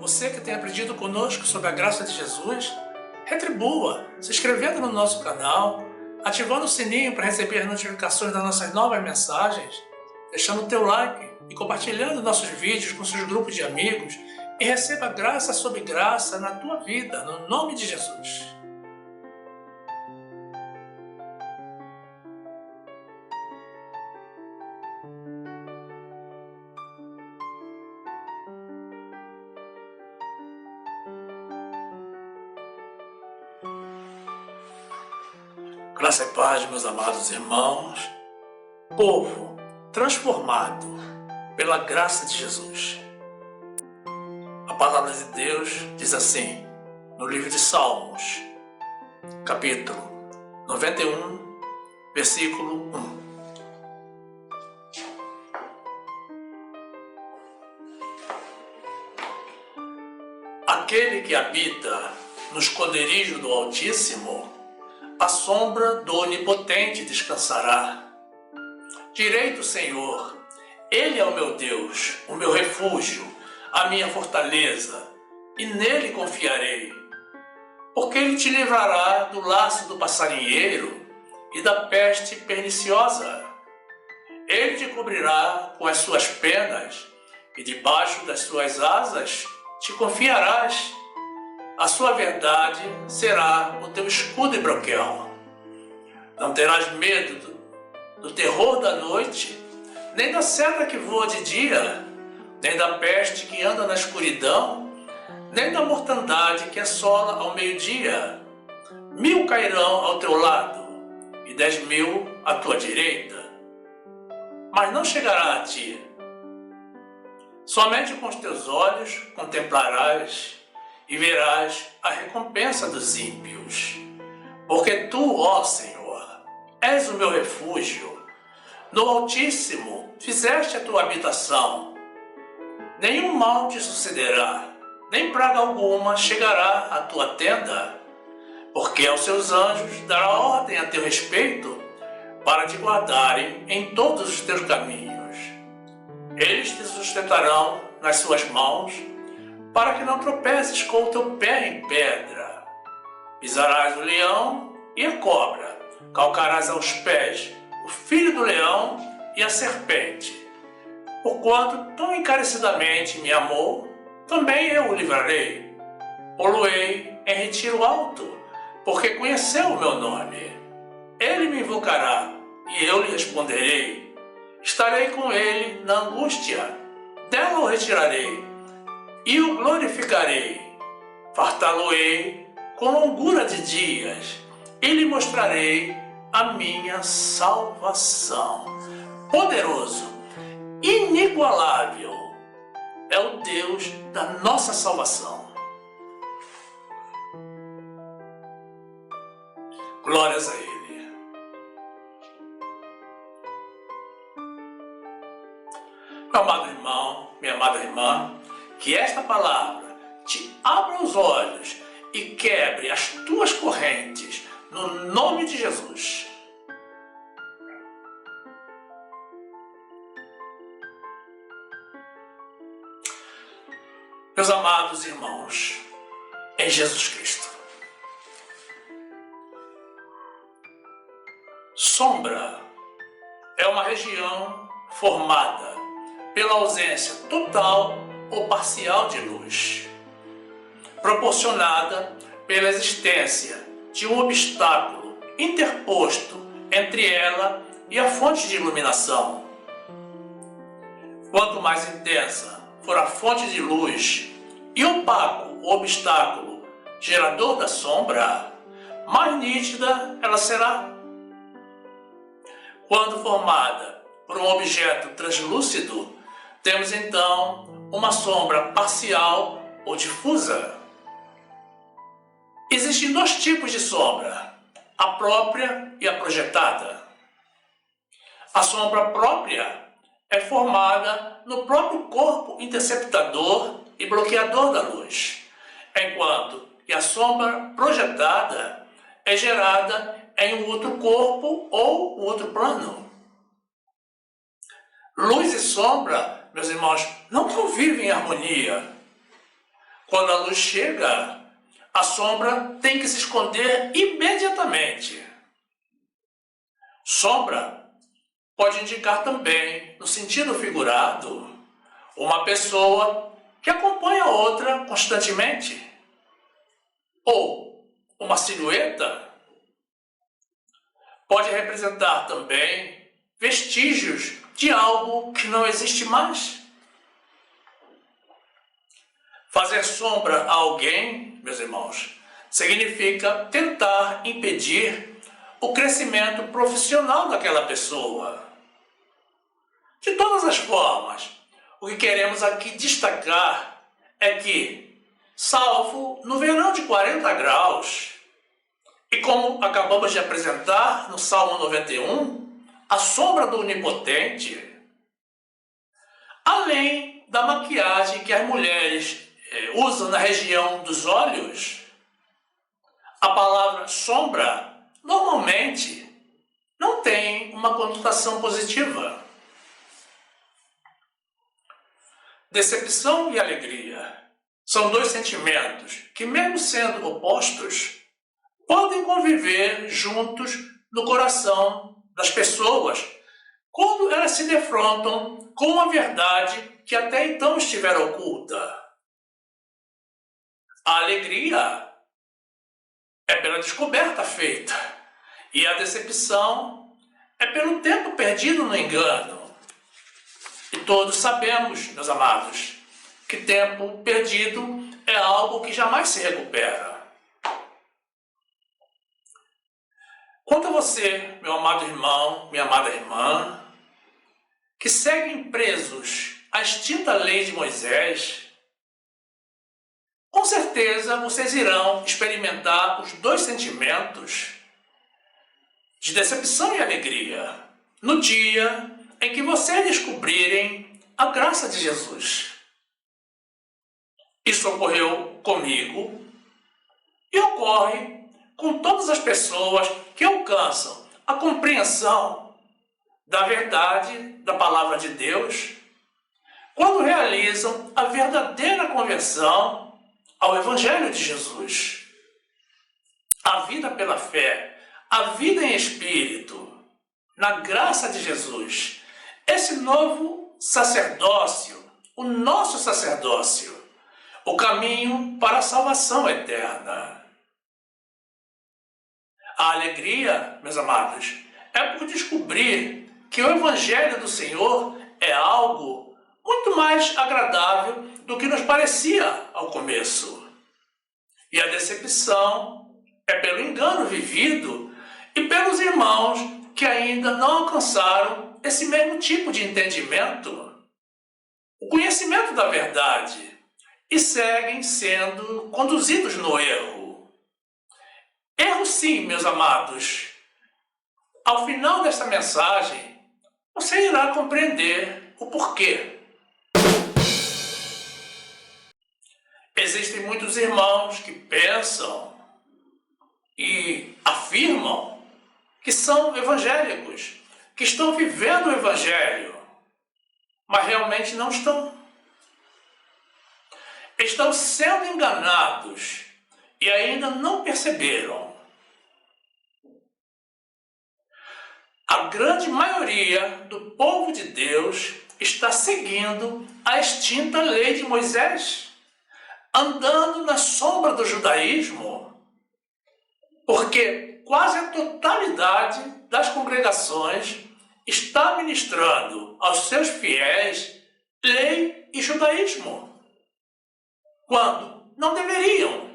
Você que tem aprendido conosco sobre a graça de Jesus, retribua se inscrevendo no nosso canal, ativando o sininho para receber as notificações das nossas novas mensagens, deixando o teu like e compartilhando nossos vídeos com seus grupos de amigos e receba graça sobre graça na tua vida, no nome de Jesus. Graça e paz, meus amados irmãos, povo transformado pela graça de Jesus. A palavra de Deus diz assim, no livro de Salmos, capítulo 91, versículo 1. Aquele que habita no esconderijo do Altíssimo, a sombra do Onipotente descansará. Direi do Senhor, Ele é o meu Deus, o meu refúgio, a minha fortaleza, e nele confiarei. Porque Ele te livrará do laço do passarinheiro e da peste perniciosa. Ele te cobrirá com as suas penas, e debaixo das suas asas te confiarás. A sua verdade será o teu escudo e broquel. Não terás medo do terror da noite, nem da seta que voa de dia, nem da peste que anda na escuridão, nem da mortandade que assola ao meio-dia. 1000 cairão ao teu lado, e 10.000 à tua direita, mas não chegará a ti. Somente com os teus olhos contemplarás e verás a recompensa dos ímpios. Porque tu, ó Senhor, és o meu refúgio. No Altíssimo fizeste a tua habitação. Nenhum mal te sucederá, nem praga alguma chegará à tua tenda. Porque aos seus anjos dará ordem a teu respeito, para te guardarem em todos os teus caminhos. Eles te sustentarão nas suas mãos, para que não tropeces com o teu pé em pedra. Pisarás o leão e a cobra, calcarás aos pés o filho do leão e a serpente. Porquanto tão encarecidamente me amou, também eu o livrarei. Pô-lo-ei em retiro alto, porque conheceu o meu nome. Ele me invocará, e eu lhe responderei. Estarei com ele na angústia, dela o retirarei e o glorificarei. Fartá-lo-ei com longura de dias, e lhe mostrarei a minha salvação. Poderoso, inigualável, é o Deus da nossa salvação. Glórias a Ele. Meu amado irmão, minha amada irmã, que esta palavra te abra os olhos e quebre as tuas correntes, no nome de Jesus. Meus amados irmãos, em Jesus Cristo, sombra é uma região formada pela ausência total ou parcial de luz, proporcionada pela existência de um obstáculo interposto entre ela e a fonte de iluminação. Quanto mais intensa for a fonte de luz e opaco o obstáculo gerador da sombra, mais nítida ela será. Quando formada por um objeto translúcido, temos então uma sombra parcial ou difusa. Existem dois tipos de sombra, a própria e a projetada. A sombra própria é formada no próprio corpo interceptador e bloqueador da luz, enquanto que a sombra projetada é gerada em um outro corpo ou outro plano. Luz e sombra, meus irmãos, não convivem em harmonia. Quando a luz chega, a sombra tem que se esconder imediatamente. Sombra pode indicar também, no sentido figurado, uma pessoa que acompanha a outra constantemente. Ou uma silhueta pode representar também vestígios de algo que não existe mais. Fazer sombra a alguém, meus irmãos, significa tentar impedir o crescimento profissional daquela pessoa. De todas as formas, o que queremos aqui destacar é que, salvo no verão de 40 graus, e como acabamos de apresentar no Salmo 91, a sombra do Onipotente, além da maquiagem que as mulheres usam na região dos olhos, a palavra sombra normalmente não tem uma conotação positiva. Decepção e alegria são dois sentimentos que, mesmo sendo opostos, podem conviver juntos no coração das pessoas quando elas se defrontam com uma verdade que até então estivera oculta. A alegria é pela descoberta feita e a decepção é pelo tempo perdido no engano. E todos sabemos, meus amados, que tempo perdido é algo que jamais se recupera. Quanto a você, meu amado irmão, minha amada irmã, que seguem presos à extinta lei de Moisés, com certeza vocês irão experimentar os dois sentimentos de decepção e alegria no dia em que vocês descobrirem a graça de Jesus. Isso ocorreu comigo e ocorre com todas as pessoas que alcançam a compreensão da verdade da palavra de Deus quando realizam a verdadeira conversão ao Evangelho de Jesus. A vida pela fé, a vida em espírito, na graça de Jesus, esse novo sacerdócio, o nosso sacerdócio, o caminho para a salvação eterna. A alegria, meus amados, é por descobrir que o Evangelho do Senhor é algo muito mais agradável do que nos parecia ao começo. E a decepção é pelo engano vivido e pelos irmãos que ainda não alcançaram esse mesmo tipo de entendimento, o conhecimento da verdade, e seguem sendo conduzidos no erro. Erro sim, meus amados. Ao final desta mensagem, você irá compreender o porquê. Existem muitos irmãos que pensam e afirmam que são evangélicos, que estão vivendo o Evangelho, mas realmente não estão. Estão sendo enganados e ainda não perceberam. A grande maioria do povo de Deus está seguindo a extinta lei de Moisés, andando na sombra do judaísmo, porque quase a totalidade das congregações está ministrando aos seus fiéis lei e judaísmo, quando não deveriam,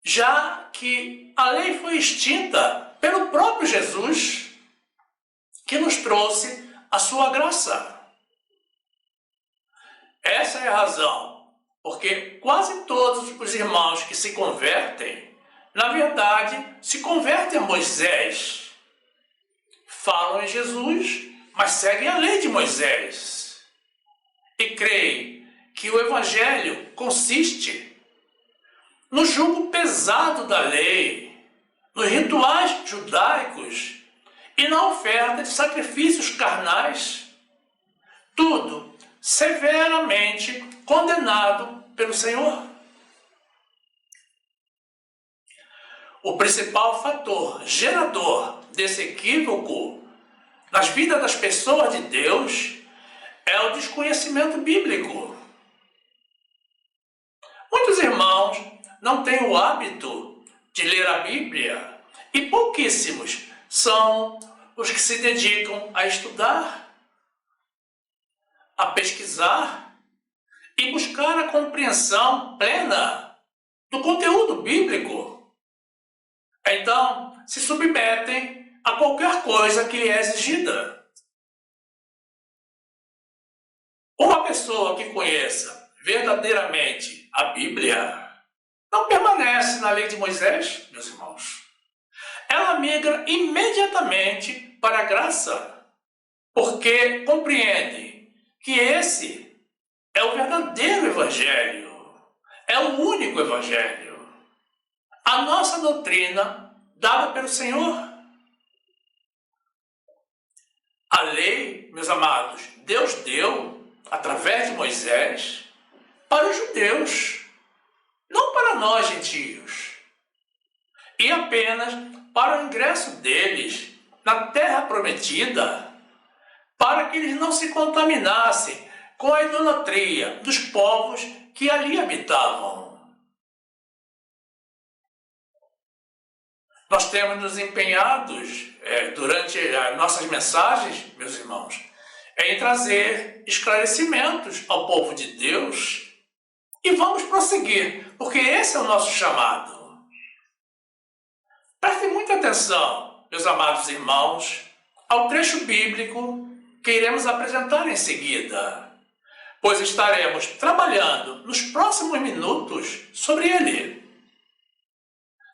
já que a lei foi extinta pelo próprio Jesus, que nos trouxe a sua graça. Essa é a razão, porque quase todos os irmãos que se convertem, na verdade, se convertem a Moisés. Falam em Jesus, mas seguem a lei de Moisés. E creem que o Evangelho consiste no jugo pesado da lei, nos rituais judaicos e na oferta de sacrifícios carnais. Tudo severamente condenado pelo Senhor. O principal fator gerador desse equívoco nas vidas das pessoas de Deus é o desconhecimento bíblico. Muitos irmãos não têm o hábito de ler a Bíblia e pouquíssimos são os que se dedicam a estudar, a pesquisar e buscar a compreensão plena do conteúdo bíblico. Então, se submetem a qualquer coisa que lhe é exigida. Uma pessoa que conheça verdadeiramente a Bíblia não permanece na lei de Moisés, meus irmãos. Ela migra imediatamente para a graça, porque compreende que esse é o verdadeiro Evangelho, é o único Evangelho. A nossa doutrina dada pelo Senhor. A lei, meus amados, Deus deu, através de Moisés, para os judeus, não para nós, gentios. E apenas para o ingresso deles na terra prometida, para que eles não se contaminassem com a idolatria dos povos que ali habitavam. Nós temos nos empenhados, durante as nossas mensagens, meus irmãos, em trazer esclarecimentos ao povo de Deus e vamos prosseguir, porque esse é o nosso chamado. Prestem muita atenção, meus amados irmãos, ao trecho bíblico que iremos apresentar em seguida, pois estaremos trabalhando nos próximos minutos sobre ele.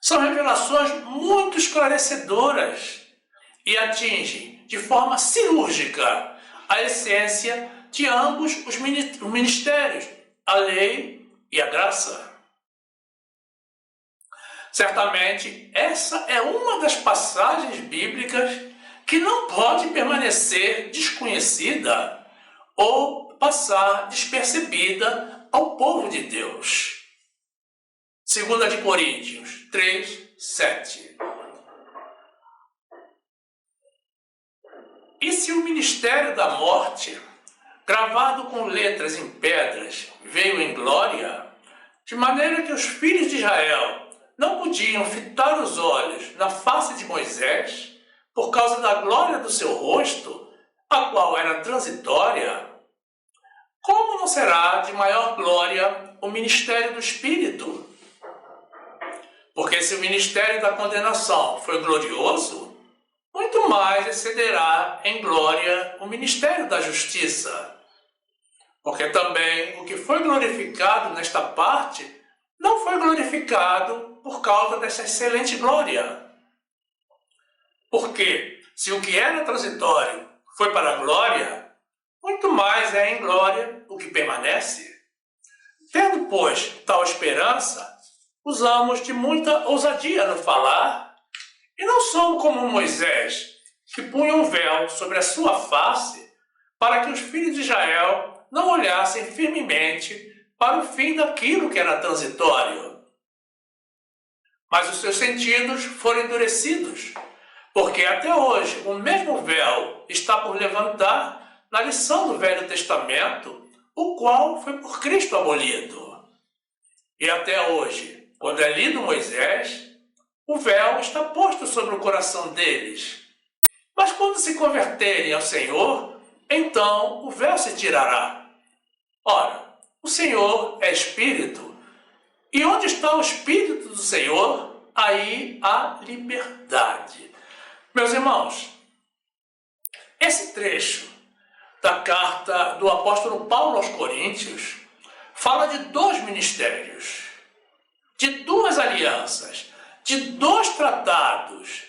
São revelações muito esclarecedoras e atingem de forma cirúrgica a essência de ambos os ministérios, a lei e a graça. Certamente, essa é uma das passagens bíblicas que não pode permanecer desconhecida ou passar despercebida ao povo de Deus. 2 de Coríntios 3, 7. E se o ministério da morte, gravado com letras em pedras, veio em glória, de maneira que os filhos de Israel não podiam fitar os olhos na face de Moisés, por causa da glória do seu rosto, a qual era transitória, como não será de maior glória o ministério do Espírito? Porque se o ministério da condenação foi glorioso, muito mais excederá em glória o ministério da justiça. Porque também o que foi glorificado nesta parte não foi glorificado por causa dessa excelente glória. Porque se o que era transitório foi para a glória, muito mais é em glória o que permanece. Tendo, pois, tal esperança, usamos de muita ousadia no falar, e não somos como Moisés, que punha um véu sobre a sua face, para que os filhos de Israel não olhassem firmemente para o fim daquilo que era transitório. Mas os seus sentidos foram endurecidos, porque até hoje o mesmo véu está por levantar na lição do Velho Testamento, o qual foi por Cristo abolido. E até hoje, quando é lido Moisés, o véu está posto sobre o coração deles. Mas quando se converterem ao Senhor, então o véu se tirará. Ora, o Senhor é Espírito, e onde está o Espírito do Senhor, aí há liberdade. Meus irmãos, esse trecho da carta do apóstolo Paulo aos Coríntios fala de dois ministérios, de duas alianças, de dois tratados,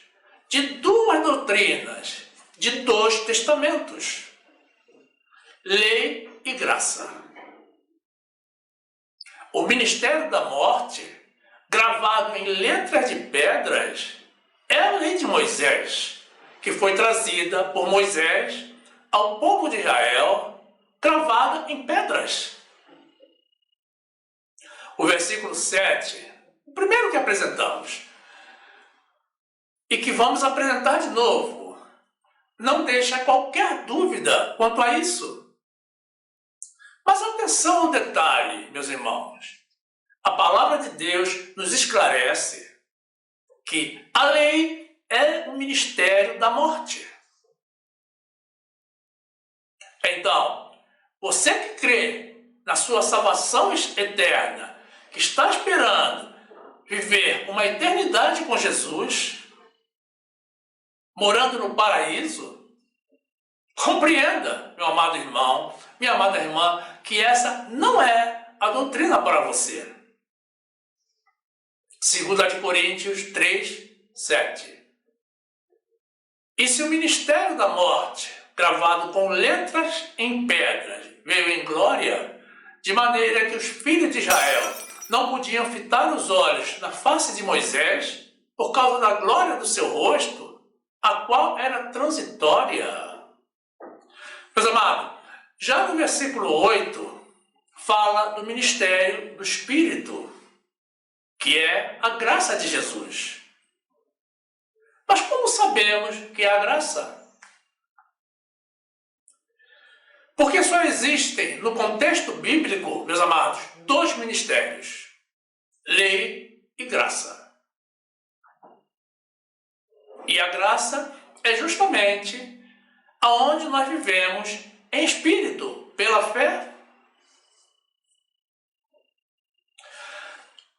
de duas doutrinas, de dois testamentos, lei e graça. O ministério da morte, gravado em letras de pedras, é a lei de Moisés, que foi trazida por Moisés ao povo de Israel, gravada em pedras. o versículo 7, o primeiro que apresentamos, e que vamos apresentar de novo, não deixa qualquer dúvida quanto a isso. Mas atenção ao detalhe, meus irmãos. A palavra de Deus nos esclarece que a lei é o ministério da morte. Então, você que crê na sua salvação eterna, que está esperando viver uma eternidade com Jesus, morando no paraíso, compreenda, meu amado irmão, minha amada irmã, que essa não é a doutrina para você. 2 Coríntios 3, 7. E se o ministério da morte, gravado com letras em pedras, veio em glória, de maneira que os filhos de Israel não podiam fitar os olhos na face de Moisés, por causa da glória do seu rosto, a qual era transitória. Meus amados, já no versículo 8, fala do ministério do Espírito, que é a graça de Jesus. Mas como sabemos que é a graça? Porque só existem, no contexto bíblico, meus amados, dois ministérios: lei e graça. E a graça é justamente aonde nós vivemos em espírito, pela fé.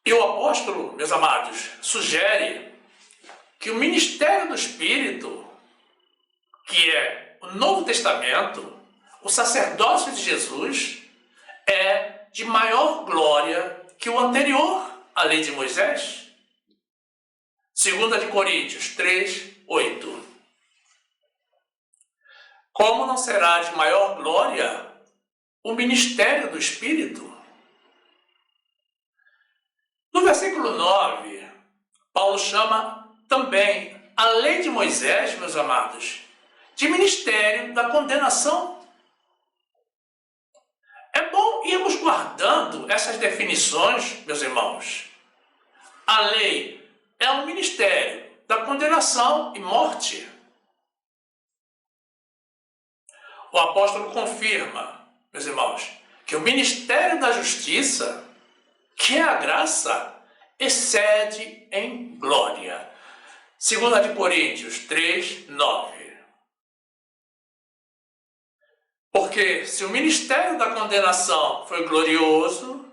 E o apóstolo, meus amados, sugere que o ministério do Espírito, que é o Novo Testamento, o sacerdócio de Jesus, é de maior glória que o anterior, a lei de Moisés. 2 Coríntios 3, 8. Como não será de maior glória o ministério do Espírito? No versículo 9, Paulo chama também a lei de Moisés, meus amados, de ministério da condenação. É bom irmos guardando essas definições, meus irmãos. A lei é um ministério da condenação e morte. O apóstolo confirma, meus irmãos, que o ministério da justiça, que é a graça, excede em glória. 2 Coríntios 3, 9. Porque se o ministério da condenação foi glorioso,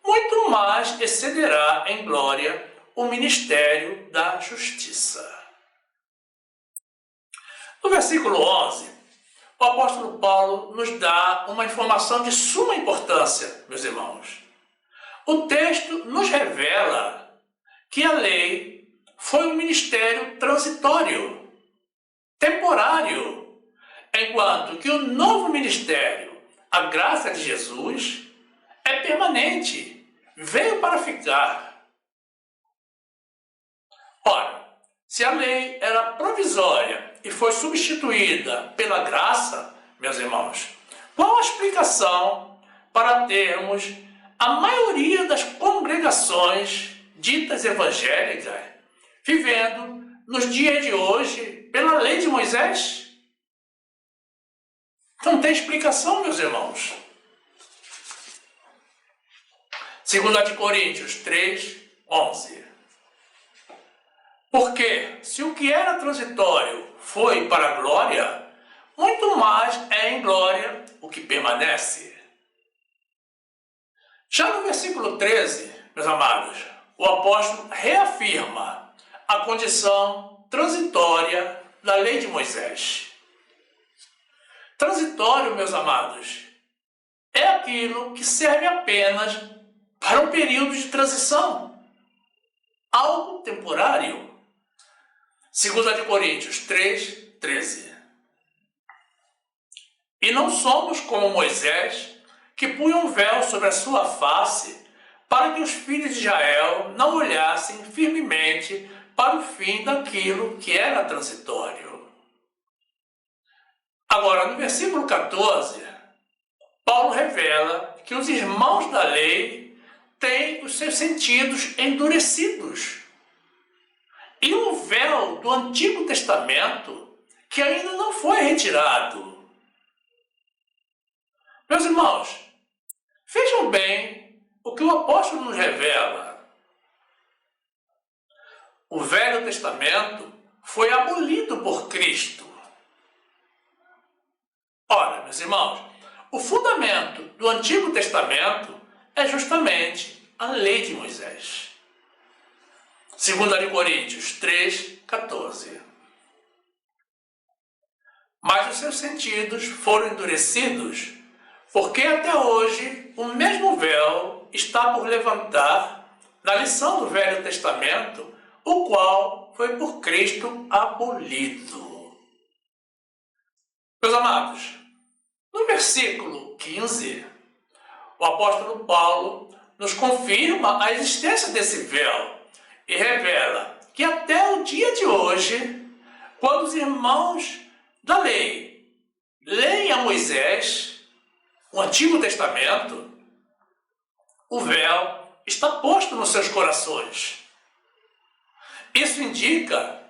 muito mais excederá em glória o ministério da justiça. No versículo 11, o apóstolo Paulo nos dá uma informação de suma importância, meus irmãos. O texto nos revela que a lei foi um ministério transitório, temporário, enquanto que o novo ministério, a graça de Jesus, é permanente, veio para ficar. Ora, se a lei era provisória e foi substituída pela graça, meus irmãos, qual a explicação para termos a maioria das congregações ditas evangélicas vivendo nos dias de hoje pela lei de Moisés? Não tem explicação, meus irmãos. 2 Coríntios 3, 11. Porque se o que era transitório foi para a glória, muito mais é em glória o que permanece. Já no versículo 13, meus amados, o apóstolo reafirma a condição transitória da lei de Moisés. Transitório, meus amados, é aquilo que serve apenas para um período de transição, algo temporário. 2 Coríntios 3, 13. E não somos como Moisés, que punha um véu sobre a sua face, para que os filhos de Israel não olhassem firmemente para o fim daquilo que era transitório. Agora, no versículo 14, Paulo revela que os irmãos da lei têm os seus sentidos endurecidos. E o véu do Antigo Testamento, que ainda não foi retirado. Meus irmãos, vejam bem o que o apóstolo nos revela. O Velho Testamento foi abolido por Cristo. Ora, meus irmãos, o fundamento do Antigo Testamento é justamente a lei de Moisés. 2 Coríntios 3, 14. Mas os seus sentidos foram endurecidos, porque até hoje o mesmo véu está por levantar na lição do Velho Testamento, o qual foi por Cristo abolido. Meus amados, no versículo 15, o apóstolo Paulo nos confirma a existência desse véu e revela que até o dia de hoje, quando os irmãos da lei leem a Moisés, o Antigo Testamento, o véu está posto nos seus corações. Isso indica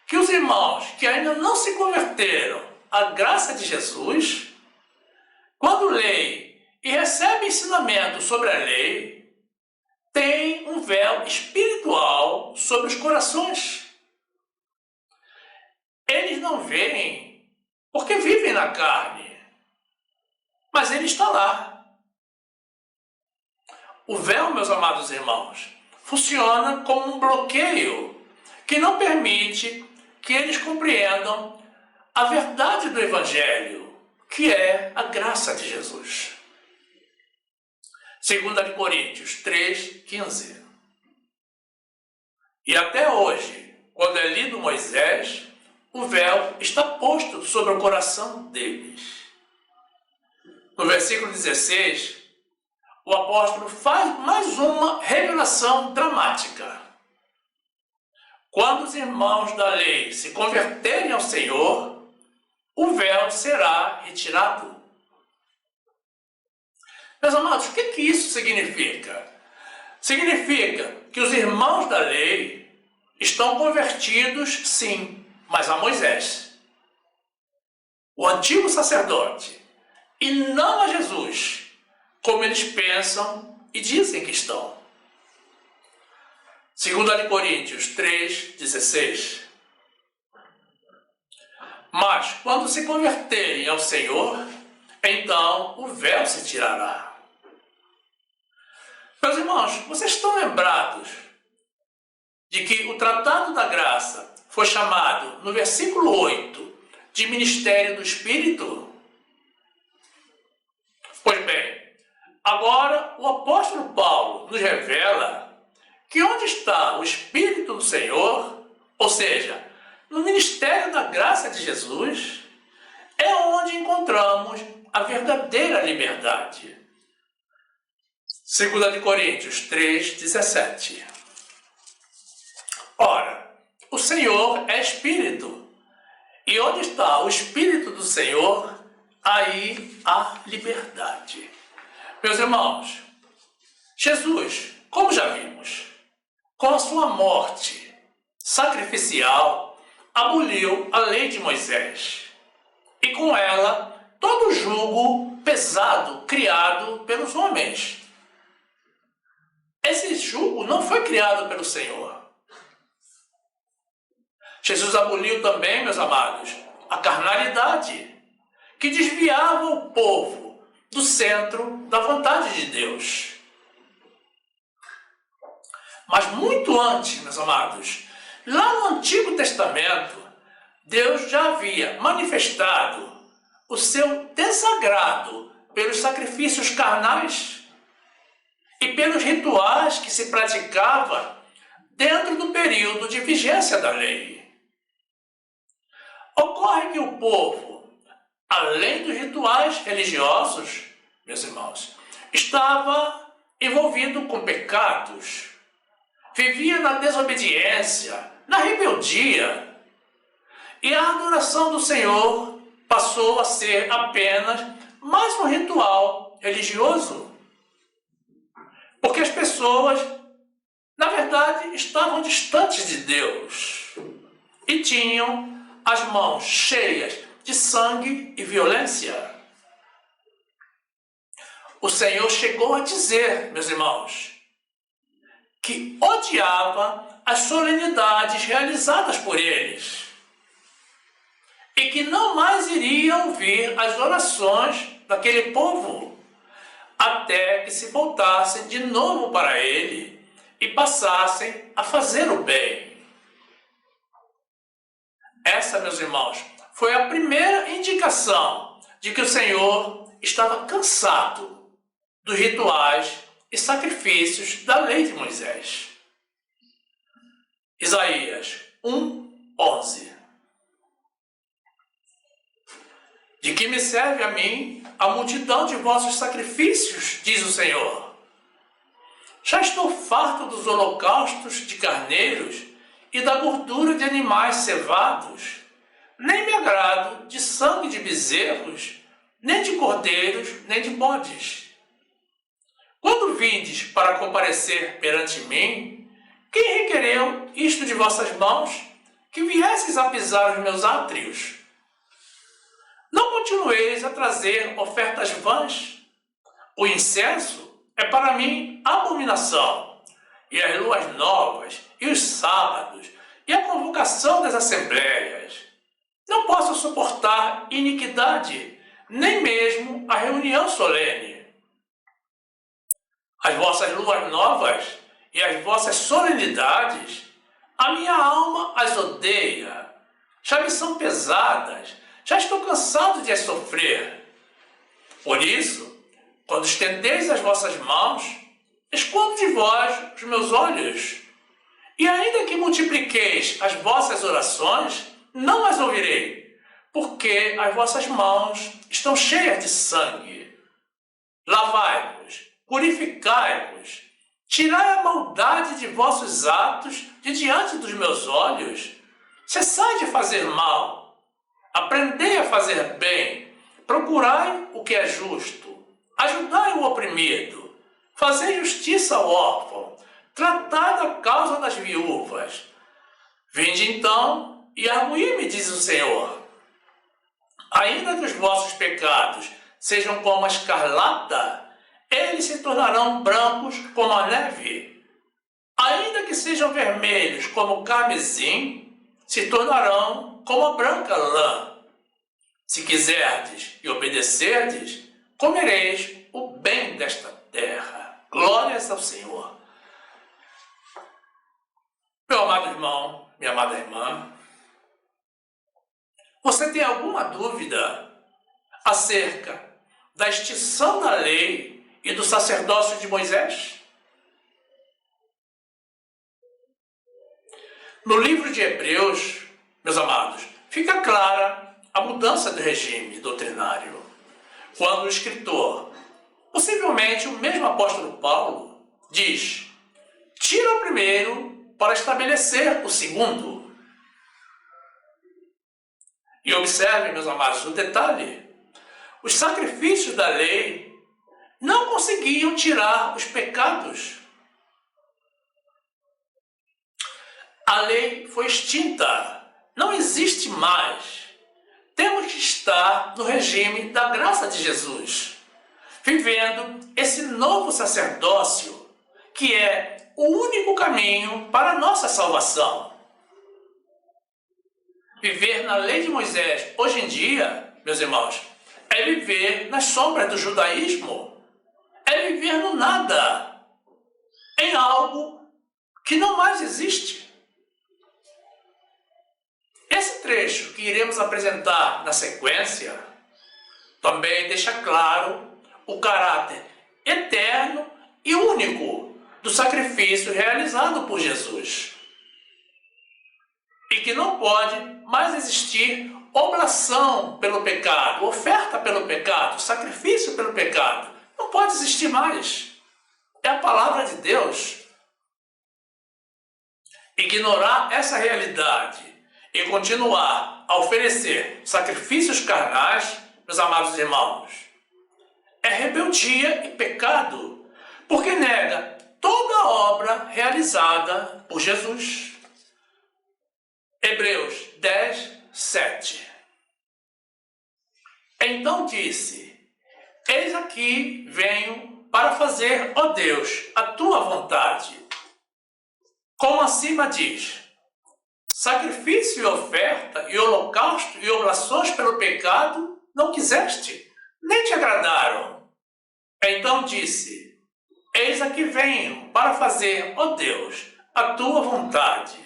que os irmãos que ainda não se converteram à graça de Jesus, quando leem e recebem ensinamento sobre a lei, têm um véu espiritual sobre os corações. Eles não veem porque vivem na carne, mas ele está lá. O véu, meus amados irmãos, funciona como um bloqueio que não permite que eles compreendam a verdade do Evangelho, que é a graça de Jesus. 2 Coríntios 3, 15. E até hoje, quando é lido Moisés, o véu está posto sobre o coração deles. No versículo 16, o apóstolo faz mais uma revelação dramática. Quando os irmãos da lei se converterem ao Senhor, o véu será retirado. Meus amados, o que isso significa? Significa que os irmãos da lei estão convertidos, sim, mas a Moisés, o antigo sacerdote, e não a Jesus, como eles pensam e dizem que estão. 2 Coríntios 3, 16. Mas, quando se converterem ao Senhor, então o véu se tirará. Meus irmãos, vocês estão lembrados de que o Tratado da Graça foi chamado, no versículo 8, de Ministério do Espírito? Pois bem, agora o apóstolo Paulo nos revela que onde está o Espírito do Senhor, ou seja, no ministério da graça de Jesus, é onde encontramos a verdadeira liberdade. 2 Coríntios 3, 17. Ora, o Senhor é Espírito, e onde está o Espírito do Senhor, aí há liberdade. Meus irmãos, Jesus, como já vimos, com a sua morte sacrificial, aboliu a lei de Moisés, e com ela todo o jugo pesado criado pelos homens. Esse jugo não foi criado pelo Senhor. Jesus aboliu também, meus amados, a carnalidade, que desviava o povo do centro da vontade de Deus. Mas muito antes, meus amados, lá no Antigo Testamento, Deus já havia manifestado o seu desagrado pelos sacrifícios carnais e pelos rituais que se praticava dentro do período de vigência da lei. Ocorre que o povo, além dos rituais religiosos, meus irmãos, estava envolvido com pecados, vivia na desobediência, na rebeldia, e a adoração do Senhor passou a ser apenas mais um ritual religioso. Porque as pessoas, na verdade, estavam distantes de Deus e tinham as mãos cheias de sangue e violência. O Senhor chegou a dizer, meus irmãos, que odiava as solenidades realizadas por eles e que não mais iria ouvir as orações daquele povo até que se voltassem de novo para ele e passassem a fazer o bem. Essa, meus irmãos, foi a primeira indicação de que o Senhor estava cansado dos rituais e sacrifícios da lei de Moisés. Isaías 1:11. De que me serve a mim a multidão de vossos sacrifícios, diz o Senhor. Já estou farto dos holocaustos de carneiros e da gordura de animais cevados. Nem me agrado de sangue de bezerros, nem de cordeiros, nem de bodes. Quando vindes para comparecer perante mim, quem requereu isto de vossas mãos, que viesseis a pisar os meus átrios? Não continueis a trazer ofertas vãs. O incenso é para mim abominação, e as luas novas, e os sábados, e a convocação das assembleias. Não posso suportar iniquidade, nem mesmo a reunião solene. As vossas luas novas e as vossas solenidades, a minha alma as odeia. Já me são pesadas, já estou cansado de as sofrer. Por isso, quando estendeis as vossas mãos, escondo de vós os meus olhos. E ainda que multipliqueis as vossas orações, não as ouvirei, porque as vossas mãos estão cheias de sangue. Lavai-vos, purificai-vos, tirai a maldade de vossos atos de diante dos meus olhos. Cessai de fazer mal. Aprendei a fazer bem, procurai o que é justo, ajudai o oprimido, fazei justiça ao órfão, tratai da causa das viúvas. Vinde então e arguí-me, diz o Senhor. Ainda que os vossos pecados sejam como a escarlata, eles se tornarão brancos como a neve. Ainda que sejam vermelhos como o carmesim, se tornarão como a branca lã. Se quiserdes e obedecerdes, comereis o bem desta terra. Glórias ao Senhor. Meu amado irmão, minha amada irmã, você tem alguma dúvida acerca da extinção da lei e do sacerdócio de Moisés? No livro de Hebreus, meus amados, fica clara a mudança do regime doutrinário, quando o escritor, possivelmente o mesmo apóstolo Paulo, diz: tira o primeiro para estabelecer o segundo. E observem, meus amados, o detalhe: os sacrifícios da lei não conseguiam tirar os pecados. A lei foi extinta, não existe mais. Temos que estar no regime da graça de Jesus, vivendo esse novo sacerdócio, que é o único caminho para a nossa salvação. Viver na lei de Moisés hoje em dia, meus irmãos, é viver nas sombras do judaísmo, é viver no nada, em algo que não mais existe. Esse trecho que iremos apresentar na sequência também deixa claro o caráter eterno e único do sacrifício realizado por Jesus. E que não pode mais existir oblação pelo pecado, oferta pelo pecado, sacrifício pelo pecado. Não pode existir mais. É a palavra de Deus. Ignorar essa realidade e continuar a oferecer sacrifícios carnais, meus amados irmãos, é rebeldia e pecado, porque nega toda a obra realizada por Jesus. Hebreus 10, 7. Então disse: eis aqui venho para fazer, ó Deus, a tua vontade. Como acima diz: sacrifício e oferta, e holocausto e oblações pelo pecado não quiseste, nem te agradaram. Então disse: eis aqui venho para fazer, ó Deus, a tua vontade.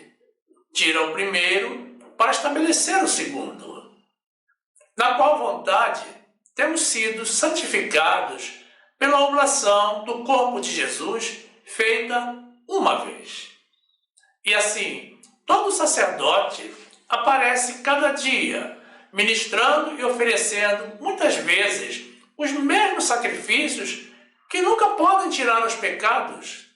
Tira o primeiro para estabelecer o segundo, na qual vontade temos sido santificados pela oblação do corpo de Jesus, feita uma vez. E assim, todo sacerdote aparece cada dia, ministrando e oferecendo muitas vezes os mesmos sacrifícios que nunca podem tirar os pecados.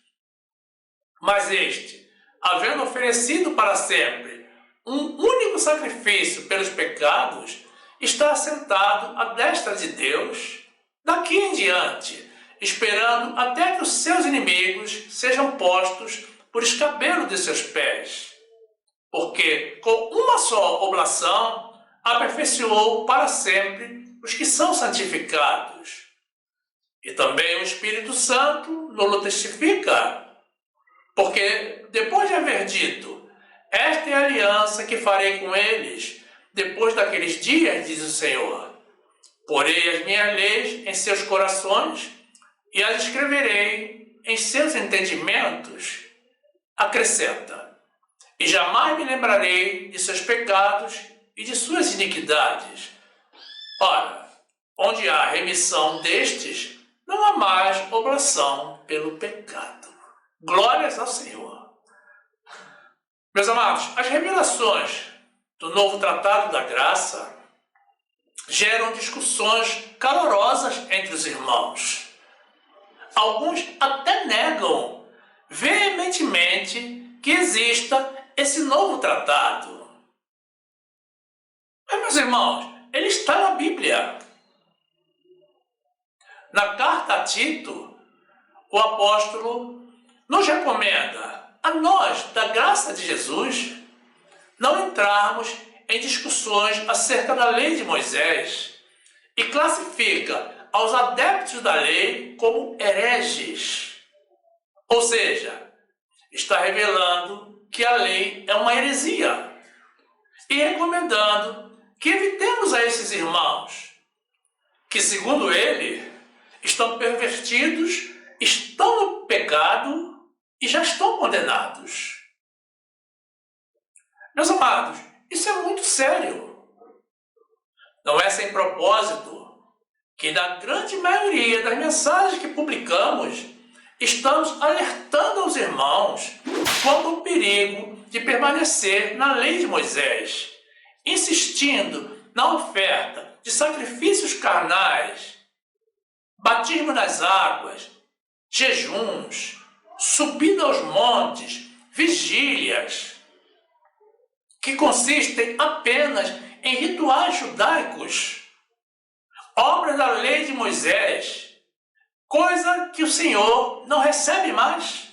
Mas este, havendo oferecido para sempre um único sacrifício pelos pecados, está assentado à destra de Deus, daqui em diante, esperando até que os seus inimigos sejam postos por escabelo de seus pés. Porque com uma só oblação aperfeiçoou para sempre os que são santificados. E também o Espírito Santo nos testifica, porque depois de haver dito: esta é a aliança que farei com eles, depois daqueles dias, diz o Senhor. Porei as minhas leis em seus corações e as escreverei em seus entendimentos. Acrescenta: e jamais me lembrarei de seus pecados e de suas iniquidades. Ora, onde há remissão destes, não há mais oblação pelo pecado. Glórias ao Senhor. Meus amados, as revelações do novo Tratado da Graça geram discussões calorosas entre os irmãos. Alguns até negam veementemente que exista esse novo tratado. Mas, meus irmãos, ele está na Bíblia. Na carta a Tito, o apóstolo nos recomenda a nós, da graça de Jesus, não entrarmos em discussões acerca da lei de Moisés e classifica aos adeptos da lei como hereges. Ou seja, está revelando que a lei é uma heresia e recomendando que evitemos a esses irmãos que, segundo ele, estão pervertidos, estão no pecado e já estão condenados. Meus amados, isso é muito sério. Não é sem propósito que, na grande maioria das mensagens que publicamos, estamos alertando aos irmãos quanto ao perigo de permanecer na lei de Moisés, insistindo na oferta de sacrifícios carnais, batismo nas águas, jejuns, subida aos montes, vigílias, que consistem apenas em rituais judaicos, obra da lei de Moisés, coisa que o Senhor não recebe mais.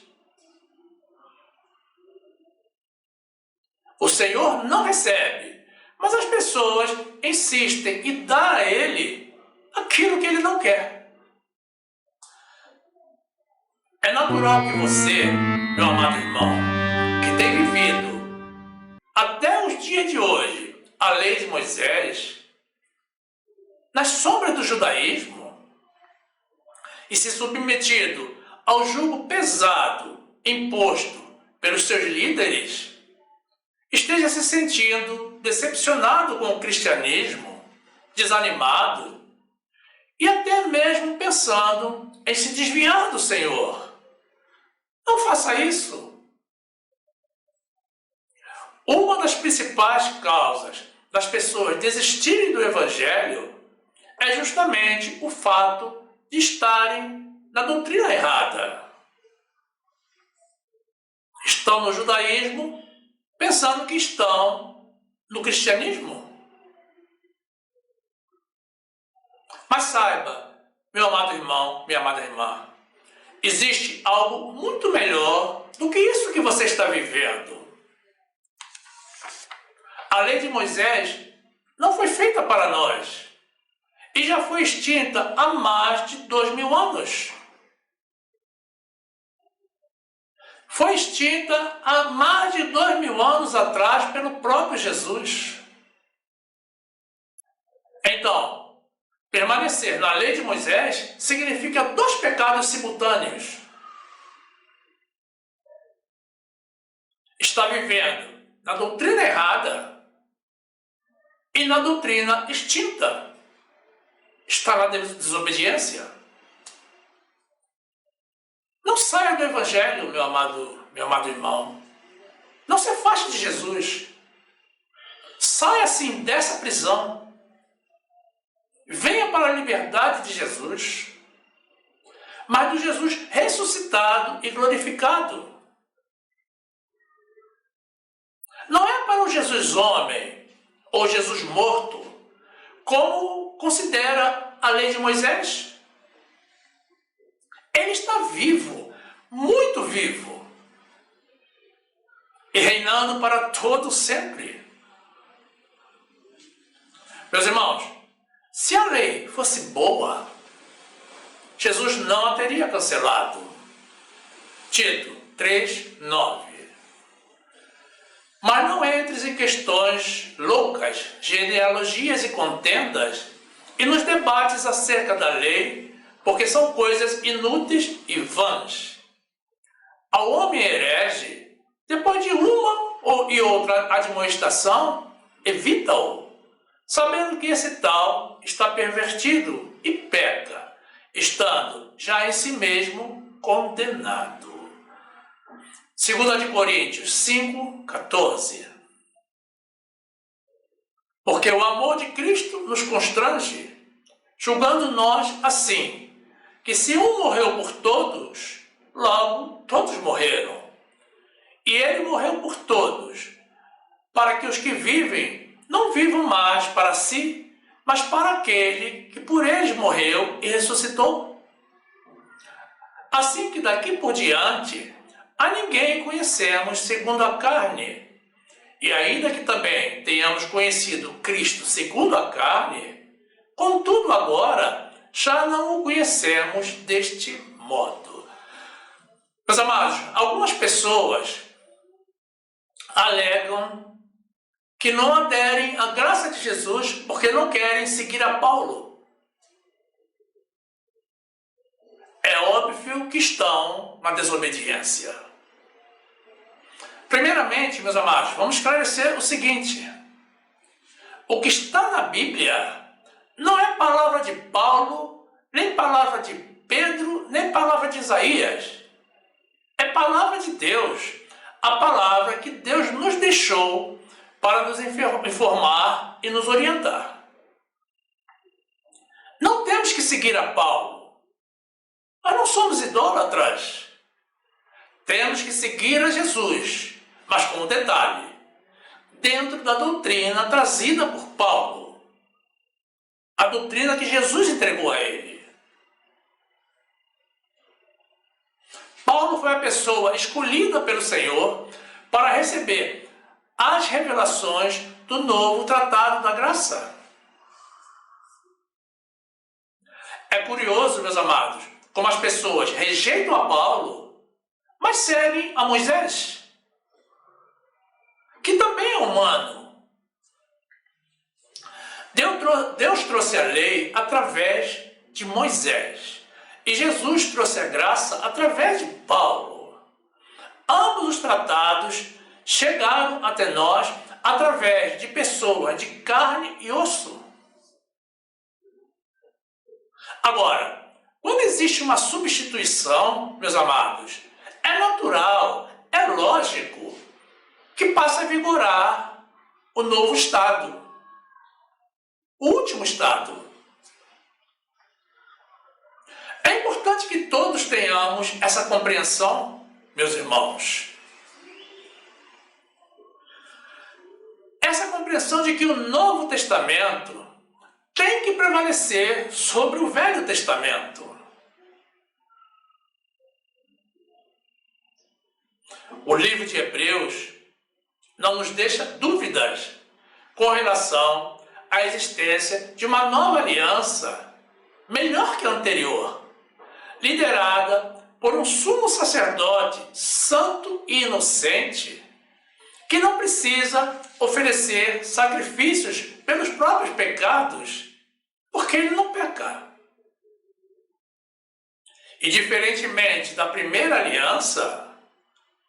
O Senhor não recebe, mas as pessoas insistem em dar a Ele aquilo que Ele não quer. É natural que você, meu amado irmão, que tem vivido até os dias de hoje a lei de Moisés, nas sombras do judaísmo, e se submetido ao jugo pesado imposto pelos seus líderes, esteja se sentindo decepcionado com o cristianismo, desanimado e até mesmo pensando em se desviar do Senhor. Não faça isso. Uma das principais causas das pessoas desistirem do Evangelho é justamente o fato de estarem na doutrina errada. Estão no judaísmo pensando que estão no cristianismo. Mas saiba, meu amado irmão, minha amada irmã, Existe algo muito melhor do que isso que você está vivendo. A lei de Moisés não foi feita para nós e já foi extinta há mais de 2000 anos. Foi extinta há mais de 2000 anos atrás pelo próprio Jesus. Então, permanecer na lei de Moisés significa 2 pecados simultâneos. Está vivendo na doutrina errada e na doutrina extinta. Está na desobediência. Não saia do Evangelho, meu amado irmão. Não se afaste de Jesus. Saia assim dessa prisão. Venha para a liberdade de Jesus, mas do Jesus ressuscitado e glorificado. Não é para o Jesus homem ou Jesus morto, como considera a lei de Moisés. Ele está vivo, muito vivo, e reinando para todo sempre. Meus irmãos, se a lei fosse boa, Jesus não a teria cancelado. Tito 3:9. Mas não entres em questões loucas, genealogias e contendas, e nos debates acerca da lei, porque são coisas inúteis e vãs. Ao homem herege, depois de uma e outra admoestação, evita-o, sabendo que esse tal está pervertido e peca, estando já em si mesmo condenado. 2 Coríntios 5:14. Porque o amor de Cristo nos constrange, julgando nós assim, que se um morreu por todos, logo todos morreram. E ele morreu por todos, para que os que vivem não vivam mais para si, mas para aquele que por eles morreu e ressuscitou. Assim que daqui por diante, a ninguém conhecemos segundo a carne. E ainda que também tenhamos conhecido Cristo segundo a carne, contudo agora já não o conhecemos deste modo. Meus amados, algumas pessoas alegam que não aderem à graça de Jesus porque não querem seguir a Paulo. É óbvio que estão na desobediência. Primeiramente, meus amados, vamos esclarecer o seguinte: o que está na Bíblia não é palavra de Paulo, nem palavra de Pedro, nem palavra de Isaías. É palavra de Deus, a palavra que Deus nos deixou para nos informar e nos orientar. Não temos que seguir a Paulo. Nós não somos idólatras. Temos que seguir a Jesus, mas com um detalhe: dentro da doutrina trazida por Paulo, a doutrina que Jesus entregou a ele. Paulo foi a pessoa escolhida pelo Senhor para receber as revelações do novo tratado da graça. É curioso, meus amados, como as pessoas rejeitam a Paulo, mas seguem a Moisés, que também é humano. Deus trouxe a lei através de Moisés e Jesus trouxe a graça através de Paulo. Ambos os tratados chegaram até nós através de pessoas de carne e osso. Agora, quando existe uma substituição, meus amados, é natural, é lógico que passe a vigorar o novo Estado, o último Estado. É importante que todos tenhamos essa compreensão, meus irmãos. Essa compreensão de que o Novo Testamento tem que prevalecer sobre o Velho Testamento. O livro de Hebreus não nos deixa dúvidas com relação à existência de uma nova aliança, melhor que a anterior, liderada por um sumo sacerdote santo e inocente, que não precisa oferecer sacrifícios pelos próprios pecados, porque ele não peca. E diferentemente da primeira aliança,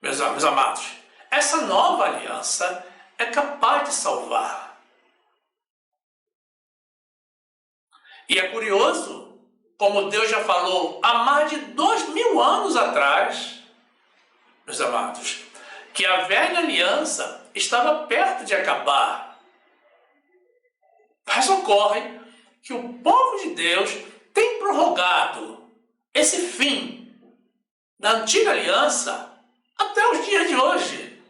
meus amados, essa nova aliança é capaz de salvar. E é curioso, como Deus já falou há mais de 2000 anos atrás, meus amados, que a velha aliança estava perto de acabar. Mas ocorre que o povo de Deus tem prorrogado esse fim da antiga aliança até os dias de hoje.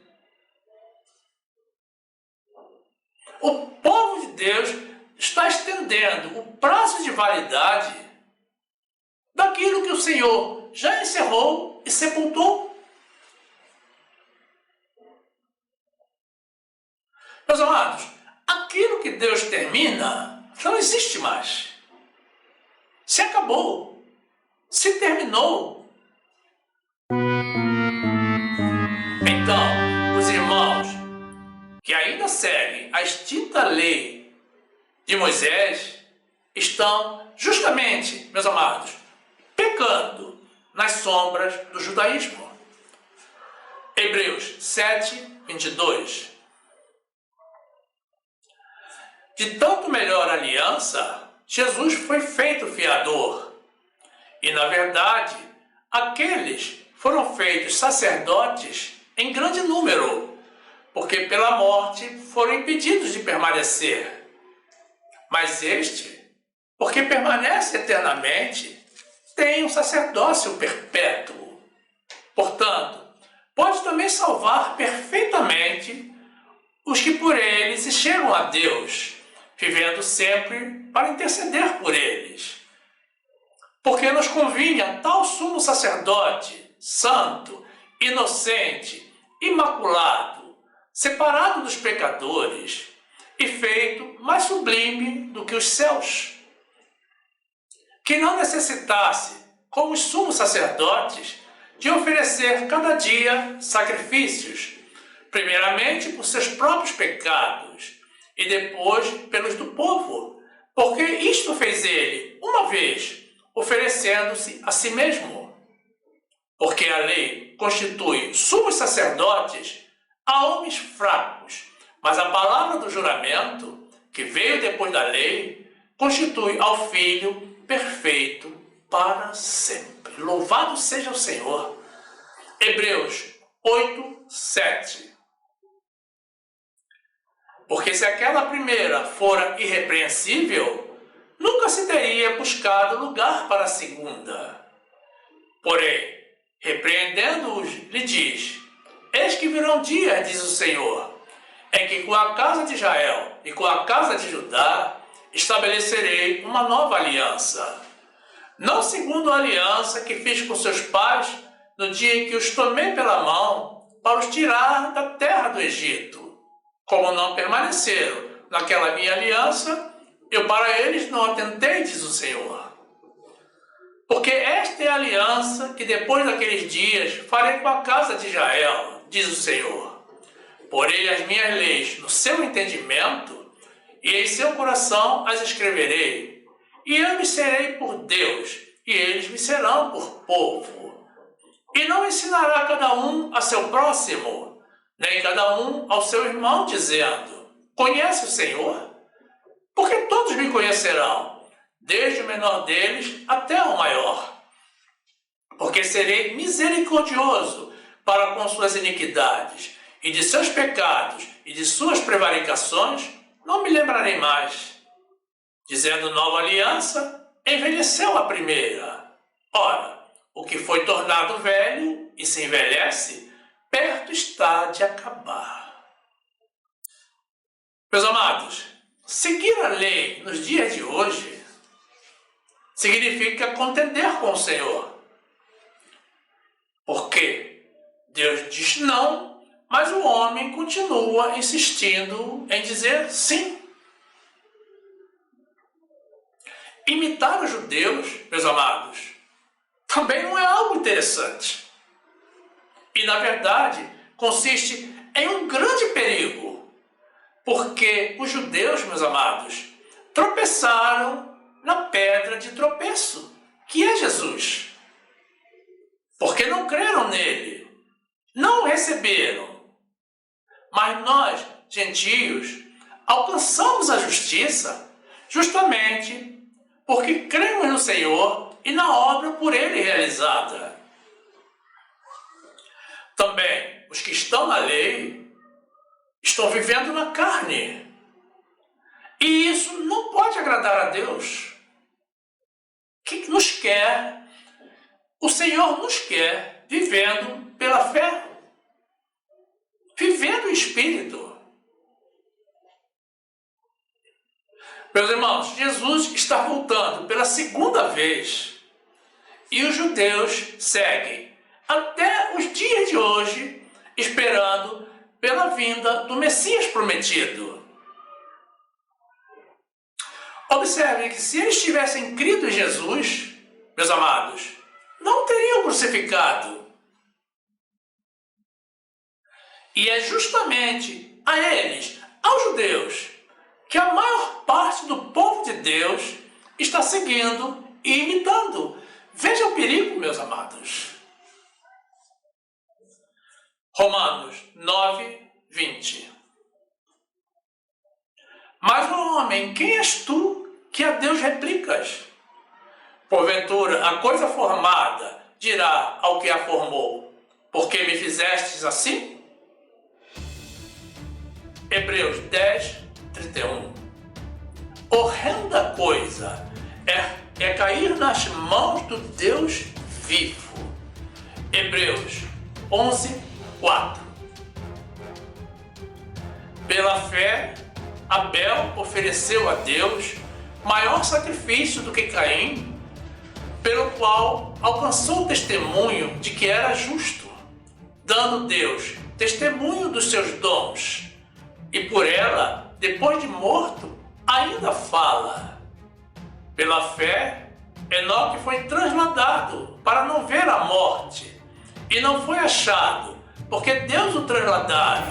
O povo de Deus está estendendo o prazo de validade daquilo que o Senhor já encerrou e sepultou. Meus amados, aquilo que Deus termina não existe mais. Se acabou. Se terminou. Então, os irmãos que ainda seguem a extinta lei de Moisés estão justamente, meus amados, pecando nas sombras do judaísmo. Hebreus 7, 22. De tanto melhor aliança, Jesus foi feito fiador. E, na verdade, aqueles foram feitos sacerdotes em grande número, porque pela morte foram impedidos de permanecer. Mas este, porque permanece eternamente, tem um sacerdócio perpétuo. Portanto, pode também salvar perfeitamente os que por ele se chegam a Deus, vivendo sempre para interceder por eles. Porque nos convinha tal sumo sacerdote, santo, inocente, imaculado, separado dos pecadores e feito mais sublime do que os céus, que não necessitasse, como os sumos sacerdotes, de oferecer cada dia sacrifícios, primeiramente por seus próprios pecados e depois pelos do povo, porque isto fez ele uma vez, oferecendo-se a si mesmo. Porque a lei constitui sumos sacerdotes a homens fracos, mas a palavra do juramento, que veio depois da lei, constitui ao Filho perfeito para sempre. Louvado seja o Senhor. Hebreus 8, 7. Porque se aquela primeira fora irrepreensível, nunca se teria buscado lugar para a segunda. Porém, repreendendo-os, lhe diz: eis que virão dias, diz o Senhor, em que com a casa de Israel e com a casa de Judá estabelecerei uma nova aliança. Não segundo a aliança que fiz com seus pais no dia em que os tomei pela mão para os tirar da terra do Egito. Como não permaneceram naquela minha aliança, eu para eles não atentei, diz o Senhor. Porque esta é a aliança que depois daqueles dias farei com a casa de Israel, diz o Senhor. Porei as minhas leis no seu entendimento e em seu coração as escreverei. E eu me serei por Deus e eles me serão por povo. E não ensinará cada um a seu próximo, nem cada um ao seu irmão, dizendo: conhece o Senhor? Porque todos me conhecerão, desde o menor deles até o maior. Porque serei misericordioso para com suas iniquidades, e de seus pecados e de suas prevaricações não me lembrarei mais. Dizendo nova aliança, envelheceu a primeira. Ora, o que foi tornado velho e se envelhece, perto está de acabar. Meus amados, seguir a lei nos dias de hoje significa contender com o Senhor. Porque Deus diz não, mas o homem continua insistindo em dizer sim. Imitar os judeus, meus amados, também não é algo interessante. E, na verdade, consiste em um grande perigo, porque os judeus, meus amados, tropeçaram na pedra de tropeço, que é Jesus. Porque não creram nele, não o receberam. Mas nós, gentios, alcançamos a justiça justamente porque cremos no Senhor e na obra por ele realizada. Também, os que estão na lei estão vivendo na carne. E isso não pode agradar a Deus, que nos quer, o Senhor nos quer vivendo pela fé, vivendo o Espírito. Meus irmãos, Jesus está voltando pela segunda vez e os judeus seguem até os dias de hoje esperando pela vinda do Messias prometido. Observem que se eles tivessem crido em Jesus, meus amados, não teriam crucificado. E é justamente a eles, aos judeus, que a maior parte do povo de Deus está seguindo e imitando. Veja o perigo, meus amados. Romanos 9, 20. Mas, homem, quem és tu que a Deus replicas? Porventura, a coisa formada dirá ao que a formou, por que me fizestes assim? Hebreus 10, 31. Horrenda coisa é cair nas mãos do Deus vivo. Hebreus 11, 4. Pela fé, Abel ofereceu a Deus maior sacrifício do que Caim, pelo qual alcançou o testemunho de que era justo, dando Deus testemunho dos seus dons, e por ela, depois de morto, ainda fala. Pela fé, Enoque foi transladado para não ver a morte, e não foi achado, porque Deus o transladara,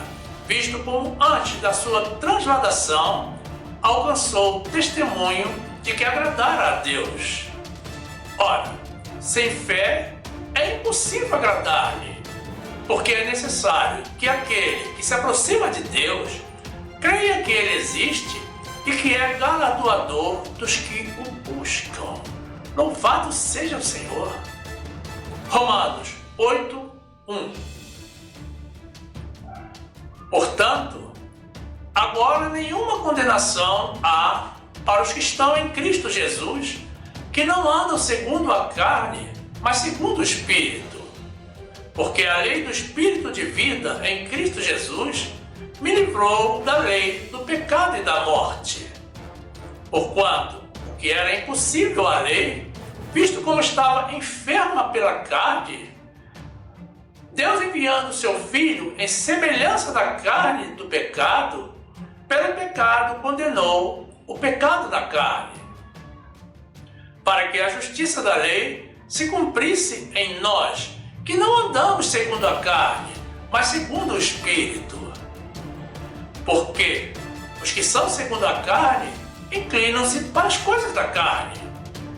visto como antes da sua transladação, alcançou o testemunho de que agradara a Deus. Ora, sem fé é impossível agradar-lhe, porque é necessário que aquele que se aproxima de Deus creia que ele existe e que é galardoador dos que o buscam. Louvado seja o Senhor. Romanos 8, 1. Portanto, agora nenhuma condenação há para os que estão em Cristo Jesus, que não andam segundo a carne, mas segundo o Espírito. Porque a lei do Espírito de vida em Cristo Jesus me livrou da lei do pecado e da morte. Porquanto o que era impossível à lei, visto como estava enferma pela carne, Deus enviando seu Filho em semelhança da carne do pecado, pelo pecado condenou o pecado da carne, para que a justiça da lei se cumprisse em nós, que não andamos segundo a carne, mas segundo o Espírito. Porque os que são segundo a carne inclinam-se para as coisas da carne,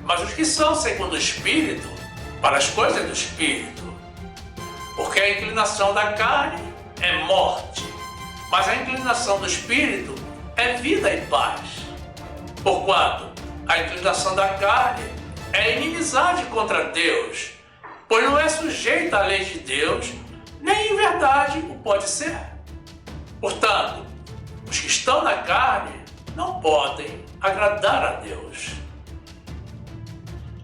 mas os que são segundo o Espírito, para as coisas do Espírito. Porque a inclinação da carne é morte, mas a inclinação do Espírito é vida e paz. Porquanto a inclinação da carne é inimizade contra Deus, pois não é sujeita à lei de Deus, nem em verdade o pode ser. Portanto, os que estão na carne não podem agradar a Deus.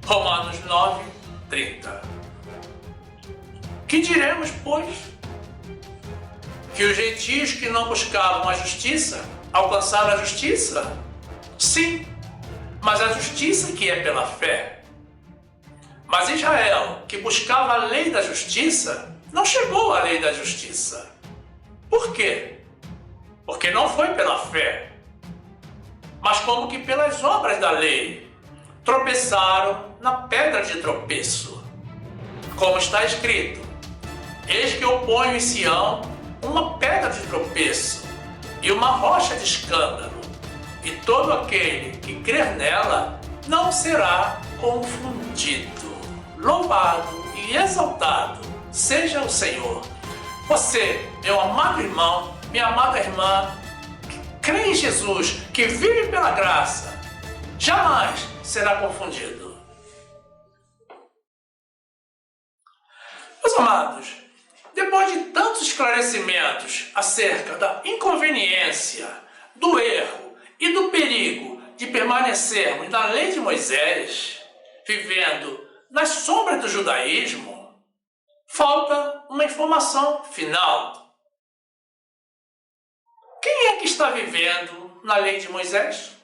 Romanos 9, 30. Que diremos, pois? Que os gentios que não buscavam a justiça alcançaram a justiça? Sim, mas a justiça que é pela fé. Mas Israel, que buscava a lei da justiça, não chegou à lei da justiça. Por quê? Porque não foi pela fé, mas como que pelas obras da lei. Tropeçaram na pedra de tropeço. Como está escrito: eis que eu ponho em Sião uma pedra de tropeço e uma rocha de escândalo, e todo aquele que crer nela não será confundido. Louvado e exaltado seja o Senhor. Você, meu amado irmão, minha amada irmã, que crê em Jesus, que vive pela graça, jamais será confundido. Meus amados, depois de tantos esclarecimentos acerca da inconveniência, do erro e do perigo de permanecermos na lei de Moisés, vivendo nas sombras do judaísmo, falta uma informação final. Quem é que está vivendo na lei de Moisés?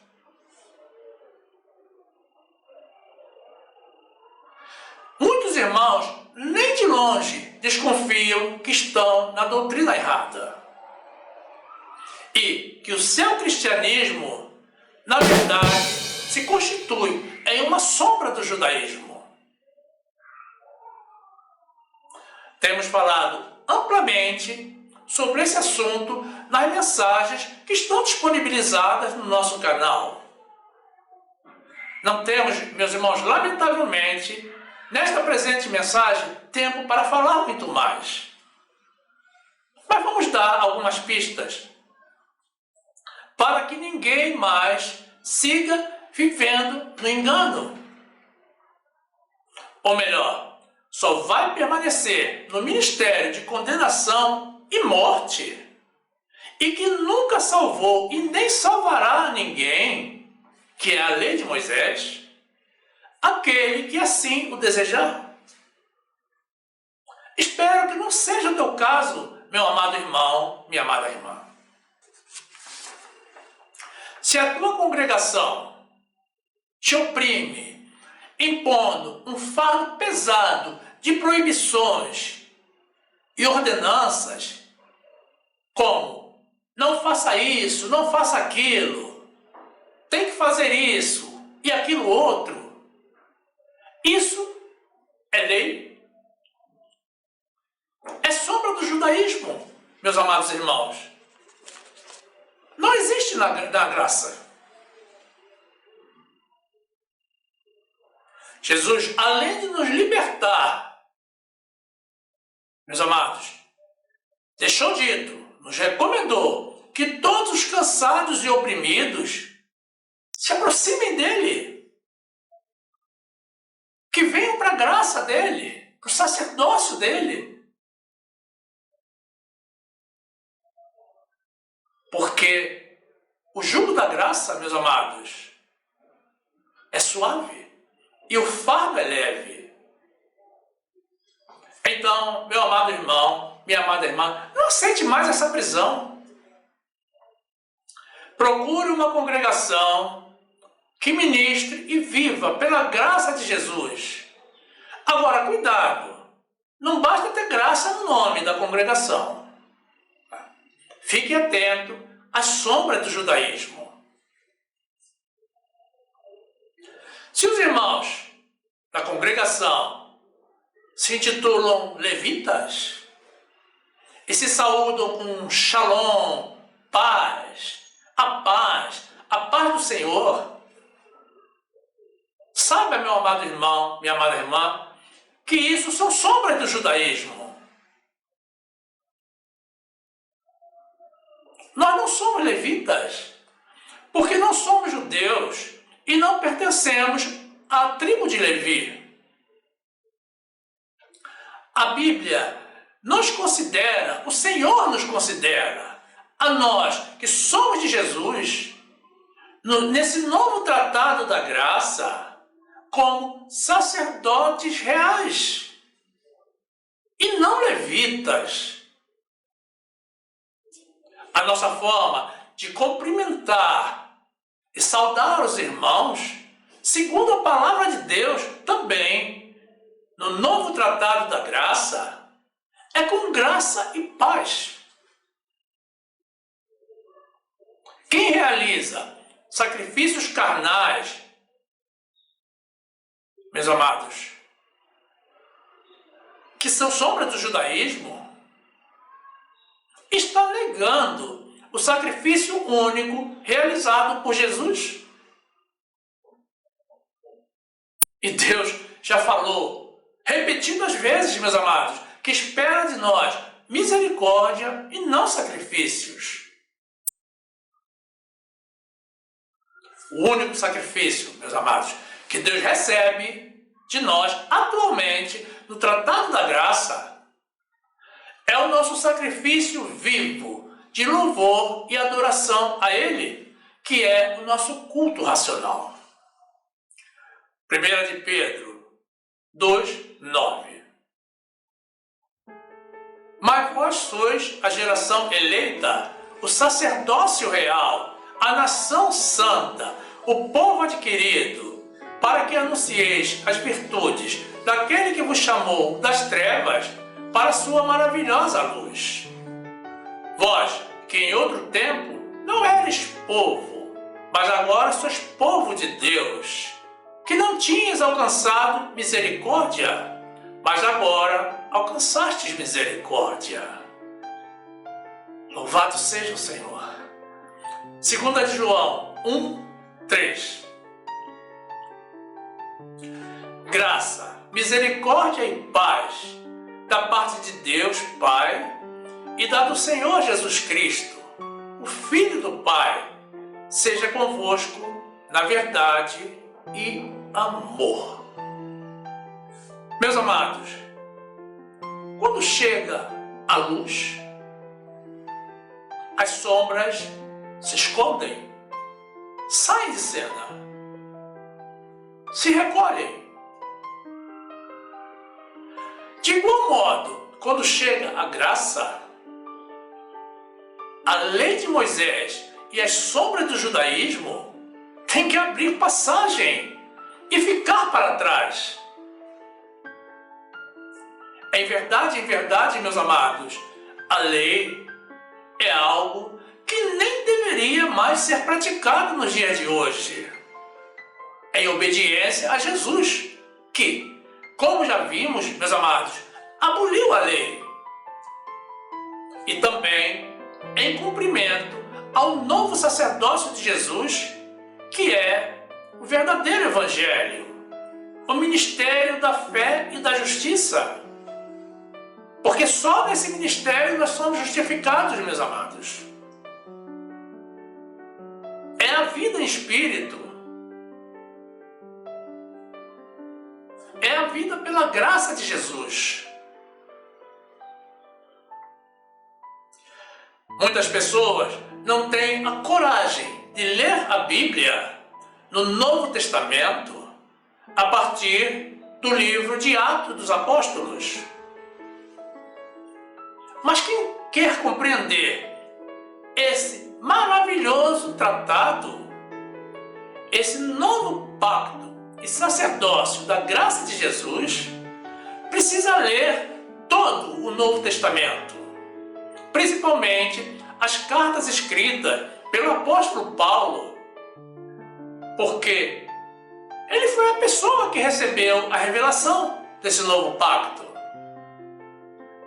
Muitos irmãos, nem de longe, desconfiam que estão na doutrina errada e que o seu cristianismo, na verdade, se constitui em uma sombra do judaísmo. Temos falado amplamente sobre esse assunto nas mensagens que estão disponibilizadas no nosso canal. Não temos, meus irmãos, lamentavelmente, nesta presente mensagem, tempo para falar muito mais. Mas vamos dar algumas pistas para que ninguém mais siga vivendo no engano. Ou melhor, só vai permanecer no ministério de condenação e morte, e que nunca salvou e nem salvará ninguém, que é a lei de Moisés, aquele que assim o desejar. Espero que não seja o teu caso, meu amado irmão, minha amada irmã. Se a tua congregação te oprime, impondo um fardo pesado de proibições e ordenanças, como não faça isso, não faça aquilo, tem que fazer isso e aquilo outro, isso é lei? É sombra do judaísmo, meus amados irmãos. Não existe na graça. Jesus, além de nos libertar, meus amados, deixou dito, nos recomendou que todos os cansados e oprimidos se aproximem dele, que venham para a graça dele, para o sacerdócio dele. Porque o jugo da graça, meus amados, é suave e o fardo é leve. Então, meu amado irmão, minha amada irmã, não aceite mais essa prisão. Procure uma congregação que ministre e viva pela graça de Jesus. Agora, cuidado, não basta ter graça no nome da congregação. Fique atento às sombras do judaísmo. Se os irmãos da congregação se intitulam levitas e se saúdam com shalom, paz, a paz do Senhor, saiba, meu amado irmão, minha amada irmã, que isso são sombras do judaísmo. Nós não somos levitas, porque não somos judeus e não pertencemos à tribo de Levi. A Bíblia nos considera, o Senhor nos considera, a nós que somos de Jesus, nesse novo tratado da graça, como sacerdotes reais e não levitas. A nossa forma de cumprimentar e saudar os irmãos, segundo a palavra de Deus, também, no novo tratado da graça, é com graça e paz. Quem realiza sacrifícios carnais, meus amados, que são sombra do judaísmo, está negando o sacrifício único realizado por Jesus. E Deus já falou, repetidas vezes, meus amados, que espera de nós misericórdia e não sacrifícios. O único sacrifício, meus amados, que Deus recebe de nós atualmente no Tratado da Graça é o nosso sacrifício vivo de louvor e adoração a Ele, que é o nosso culto racional. 1 de Pedro 2:9. Mas vós sois a geração eleita, o sacerdócio real, a nação santa, o povo adquirido, para que anuncieis as virtudes daquele que vos chamou das trevas para a sua maravilhosa luz. Vós, que em outro tempo não eres povo, mas agora sois povo de Deus, que não tinhas alcançado misericórdia, mas agora alcançastes misericórdia. Louvado seja o Senhor. 2 de João 1:3. Graça, misericórdia e paz da parte de Deus Pai e da do Senhor Jesus Cristo, o Filho do Pai, seja convosco na verdade e amor. Meus amados, quando chega a luz, as sombras se escondem, saem de cena, se recolhem. De igual modo, quando chega a graça, a lei de Moisés e as sombras do judaísmo têm que abrir passagem e ficar para trás. Em verdade, meus amados, a lei é algo que nem deveria mais ser praticado nos dias de hoje, em obediência a Jesus, que, como já vimos, meus amados, aboliu a lei. E também em cumprimento ao novo sacerdócio de Jesus, que é o verdadeiro Evangelho, o ministério da fé e da justiça. Porque só nesse ministério nós somos justificados, meus amados. É a vida em espírito. É a vida pela graça de Jesus. Muitas pessoas não têm a coragem de ler a Bíblia no Novo Testamento a partir do livro de Atos dos Apóstolos. Mas quem quer compreender esse maravilhoso tratado, esse novo pacto e sacerdócio da graça de Jesus, precisa ler todo o Novo Testamento, principalmente as cartas escritas pelo apóstolo Paulo, porque ele foi a pessoa que recebeu a revelação desse novo pacto,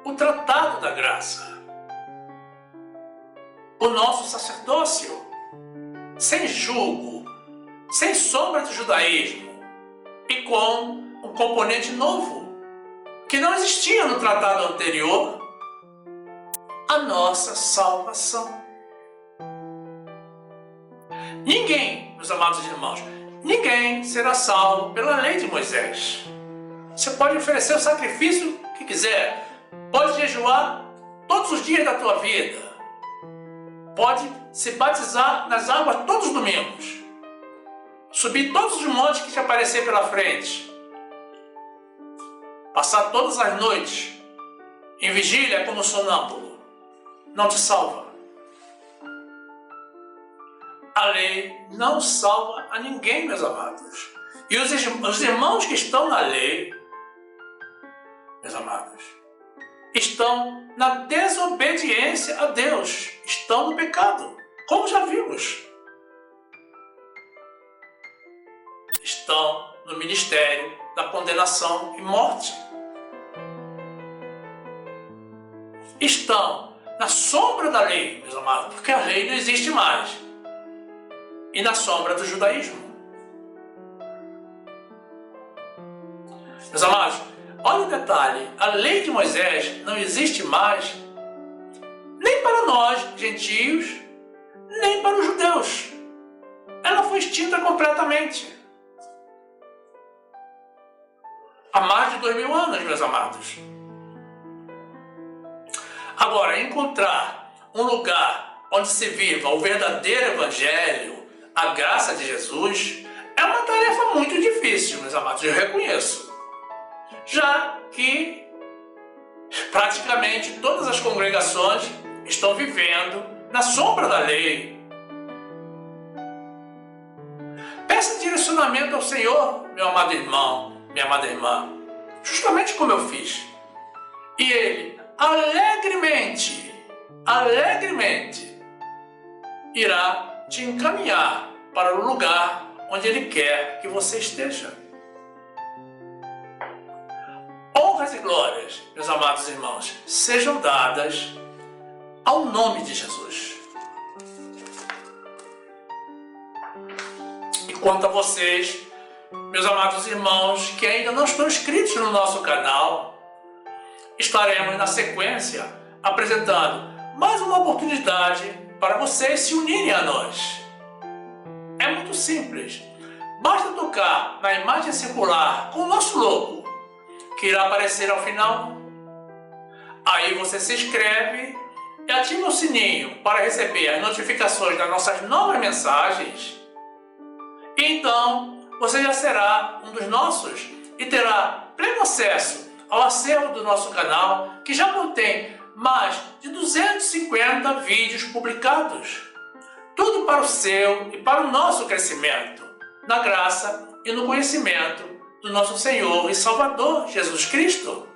o tratado da graça, o nosso sacerdócio, sem julgo, sem sombra do judaísmo, e com um componente novo, que não existia no tratado anterior, a nossa salvação. Ninguém, meus amados irmãos, ninguém será salvo pela lei de Moisés. Você pode oferecer o sacrifício que quiser, pode jejuar todos os dias da tua vida, pode se batizar nas águas todos os domingos, subir todos os montes que te aparecer pela frente, passar todas as noites em vigília como sonâmbulo, não te salva. A lei não salva a ninguém, meus amados. E os irmãos que estão na lei, meus amados, estão na desobediência a Deus, estão no pecado, como já vimos. Estão no ministério da condenação e morte. Estão na sombra da lei, meus amados, porque a lei não existe mais. E na sombra do judaísmo. Meus amados, olha o detalhe, a lei de Moisés não existe mais nem para nós, gentios, nem para os judeus. Ela foi extinta completamente. Há mais de 2000 anos, meus amados. Agora, encontrar um lugar onde se viva o verdadeiro evangelho, a graça de Jesus, é uma tarefa muito difícil, meus amados, eu reconheço. Já que praticamente todas as congregações estão vivendo na sombra da lei. Peça direcionamento ao Senhor, meu amado irmão, minha amada irmã, justamente como eu fiz. E Ele, alegremente, irá te encaminhar para o lugar onde Ele quer que você esteja. Honras e glórias, meus amados irmãos, sejam dadas ao nome de Jesus. E quanto a vocês, meus amados irmãos, que ainda não estão inscritos no nosso canal, estaremos na sequência apresentando mais uma oportunidade para vocês se unirem a nós. É muito simples. Basta tocar na imagem circular com o nosso logo, que irá aparecer ao final. Aí você se inscreve e ativa o sininho para receber as notificações das nossas novas mensagens. E então você já será um dos nossos e terá pleno acesso ao acervo do nosso canal, que já contém mais de 250 vídeos publicados. Tudo para o seu e para o nosso crescimento, na graça e no conhecimento do nosso Senhor e Salvador Jesus Cristo.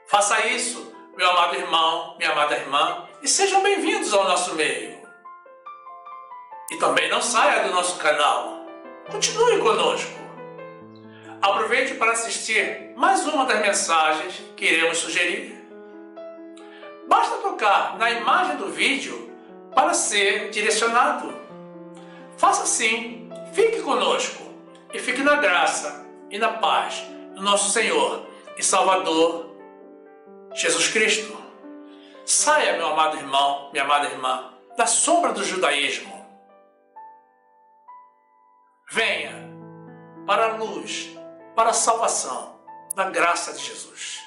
Faça isso, meu amado irmão, minha amada irmã, e sejam bem-vindos ao nosso meio. E também não saia do nosso canal. Continue conosco. Aproveite para assistir mais uma das mensagens que iremos sugerir. Basta tocar na imagem do vídeo para ser direcionado. Faça assim, fique conosco e fique na graça e na paz do nosso Senhor e Salvador Jesus Cristo. Saia, meu amado irmão, minha amada irmã, da sombra do judaísmo. Venha para a luz, para a salvação da graça de Jesus.